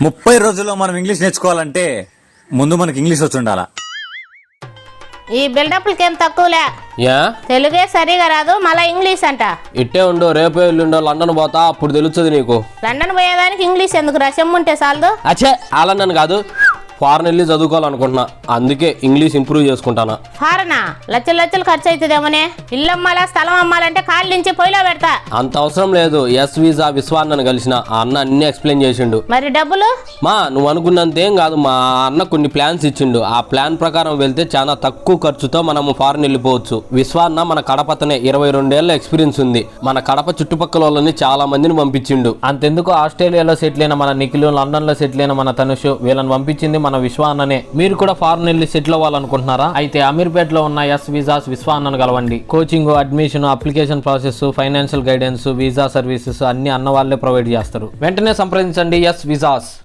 30 రోజుల్లో మనం ఇంగ్లీష్ నేర్చుకోవాలంటే ముందు మనకి ఇంగ్లీష్ వచ్చి ఉండాలా. ఈ బిల్డప్లకేం తక్కువలే. యా తెలుగే సరిగా రాదు, మళ్ళా ఇంగ్లీష్ అంట. ఇట్టే ఉండు, రేపు ఎల్లుండో లండన్ పోతా, అప్పుడు తెలుస్తుంది నీకు. లండన్ పోయేదానికి ఇంగ్లీష్ ఎందుకు రా, చెమ్ముంటే చాలదు. అచ్చే ఆ లండన్ కాదు, ఫారెన్ వెళ్ళి చదువుకోవాలనుకుంటున్నా, అందుకే ఇంగ్లీష్ ఇంప్రూవ్ చేసుకుంటానా. ఫారనా లచ్చలు లచ్చలు ఖర్చు అవుతుందేమోనే. ఇల్లు అమ్మాలా స్థలం అమ్మాలంటే కాళ్ళు నుంచి పొయ్యిలో పెడతా. అంత అవసరం లేదు, ఎస్ వీసా విశ్వాన్నను కలిసిన ఆ అన్న అన్ని ఎక్స్ప్లెయిన్ చేసిండు. మరి డబ్బులు? మా నువ్వు అనుకున్నంతేం కాదు, మా అన్న కొన్ని ప్లాన్స్ ఇచ్చిండు. ఆ ప్లాన్ ప్రకారం వెళ్తే చాలా తక్కువ ఖర్చుతో మనము ఫారెన్ వెళ్ళిపోవచ్చు. విశ్వాన్న మన కడపతనే 22 ఏళ్ళ ఎక్స్పీరియన్స్ ఉంది. మన కడప చుట్టుపక్కల వాళ్ళని చాలా మందిని పంపించిండు. అంతెందుకు ఆస్ట్రేలియాలో సెటిల్ అయిన మన నిఖిల్, లండన్ లో సెటిల్ అయిన మన తనుష్, వీళ్ళని పంపించింది మన విశ్వాన్ననే. మీరు కూడా ఫారెన్ వెళ్ళి సెటిల్ అవ్వాలనుకుంటున్నారా? అయితే అమీర్పేటలో ఉన్న ఎస్ వీసాస్ విశ్వాన్నను కలవండి. Coaching, admission, application process, financial guidance, visa services అన్ని అన్న వాళ్ళే ప్రొవైడ్ చేస్తారు. వెంటనే సంప్రదించండి ఎస్ వీసాస్.